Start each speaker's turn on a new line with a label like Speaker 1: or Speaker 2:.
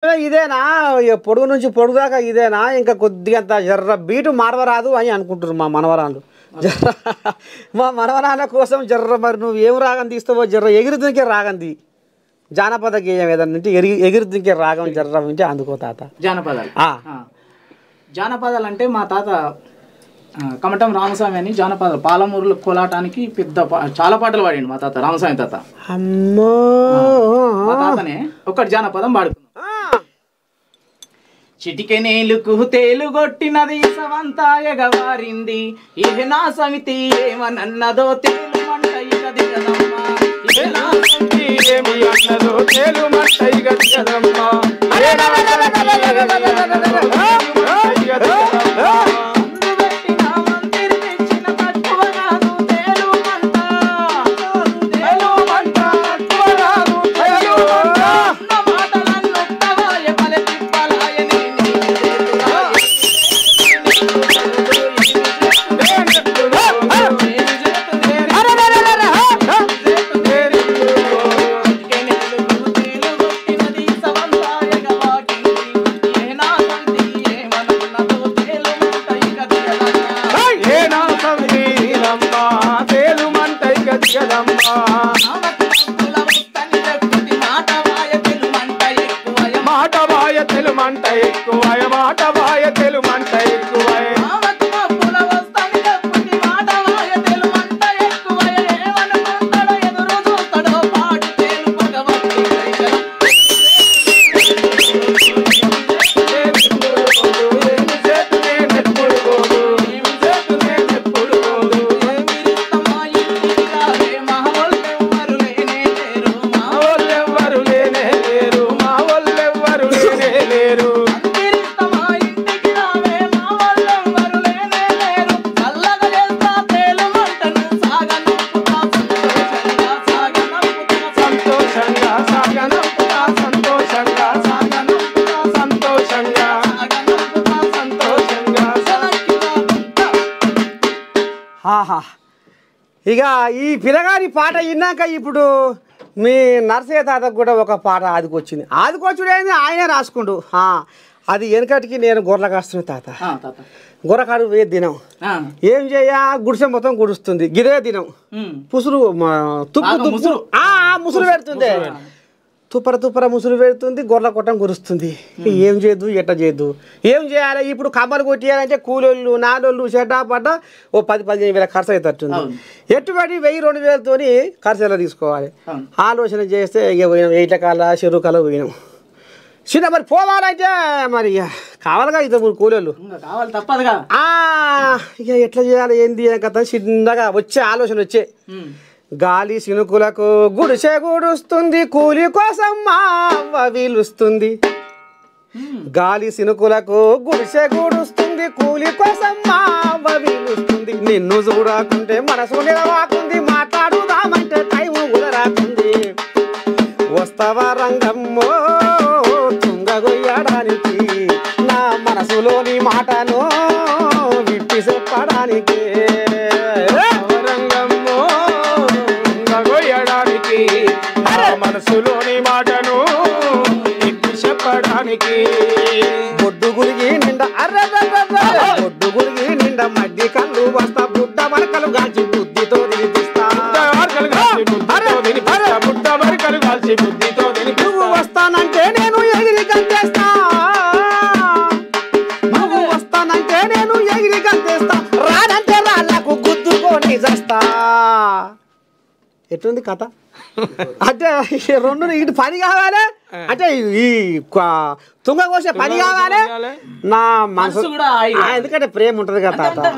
Speaker 1: ఇదేనా పొడుగు నుంచి పొడుగు దాకా ఇదేనా ఇంకా కొద్దిగా జర్ర బీటు మారవరాదు అని అనుకుంటారు మా మనవరాళ్ళు. జర్ర మా మనవరాళ్ళ కోసం జర్ర మరి నువ్వు ఏం రాగం తీస్తావో జర్ర ఎగిరి దుంకే రాగం తీ. జానపద గేయం ఏదన్నా అంటే ఎగిరి దుంకే రాగం జర్ర ఉంటే అందుకో తాత.
Speaker 2: జానపదాలు అంటే మా తాత కమటం రామస్వామి అని జానపదాలు పాలమూరులో కోలాటానికి పెద్ద చాలా పాటలు పాడిండు మా తాత రామస్వామి తాత.
Speaker 1: అమ్మో
Speaker 2: మా తాతనే ఒకటి జానపదం పాడుకున్నాం. చిటికెనేలుకు తేలుగొట్టినది సవంతా ఎగవారింది ఇహ నా సమితి ఏమనన్నదో తేలు మంట ఇక దిగదమ్మా. ఇహ నా సమితి ఏమనన్నదో తేలు మంట ఇక దిగదమ్మా.
Speaker 1: ఇక ఈ పిల్లగారి పాట విన్నాక ఇప్పుడు మీ నర్సయ్య తాతకు కూడా ఒక పాట ఆదికొచ్చింది. ఆదికొచ్చుడేంది ఆయనే రాసుకుండు. అది వెనకటికి నేను గొర్రెల కాస్తున్నా తాత. గొర్రెకాడు వే దినం ఏం చేయ గుడిసె మొత్తం గుడుస్తుంది గిదే దినం పుసురు తుప్పు ముసురు పెడుతుంది తుప్పర ముసురు పెడుతుంది గొర్రెల కొట్టం గురుస్తుంది. ఏం చేయదు ఎట్ట చేయదు ఏం చేయాలి ఇప్పుడు కమ్మలు కొట్టియాలంటే కూలోళ్ళు నాలోళ్ళు చెడ్డా పడ్డ ఓ 10-15 వేల ఖర్చు అవుతుంది. ఎట్టుబడి 1000-2000తోని ఖర్చు ఎలా తీసుకోవాలి ఆలోచన చేస్తే ఇక పోయినాం ఏటకాల చెరుకాల పోయినాం. చిన్న మరి పోవాలంటే మరి కావాలిగా ఇద్దరు కూలోళ్ళు
Speaker 2: కావాలి తప్పదుగా.
Speaker 1: ఇక ఎట్లా చేయాలి ఏంది కదా చిన్నగా వచ్చే ఆలోచన వచ్చే గాలి సినుకులకు గుడిసె గుడుస్తుంది కూలి కోసం మావ వీలుస్తుంది. గాలి సినుకులకు గుడిసె గుడుస్తుంది కూలి కోసం మావ వీలుస్తుంది. నిన్ను చూడకుంటే మనసు నిలవాకుంది మాట్లాడుదామంటే టైం కుదరాకుంది. వస్తావా రంగమ్మో తుంగగొయ్యడానికి నా మనసులోని మాటను విప్పి చెప్పడానికి.
Speaker 3: మనసులోని మాటను ఎత్తి చెప్పడానికి
Speaker 1: బొడ్డు గురిగి నిండా బొడ్డు గురిగి నిండా మడ్డి కళ్ళు వస్తా బుడ్డ మరకలు గాల్చి బుద్ధితో వినిపిస్తా.
Speaker 3: బుడ్డ మరకలు కాల్చి బుద్ధితో
Speaker 1: నువ్వు వస్తానంటే నేను ఎగిరి గంతేస్తా. నువ్వు వస్తానంటే నేను ఎగిరి గంతేస్తా. రానంటే రాళ్ళకు గుద్దుకొని చేస్తా. ఎట్లుంది కథ అంటే రెండు ఇటు పని కావాలి అంటే ఈ తుంగ కోసే పని కావాలి నా మనసు ఎందుకంటే ప్రేమ ఉంటుంది కదా తాత.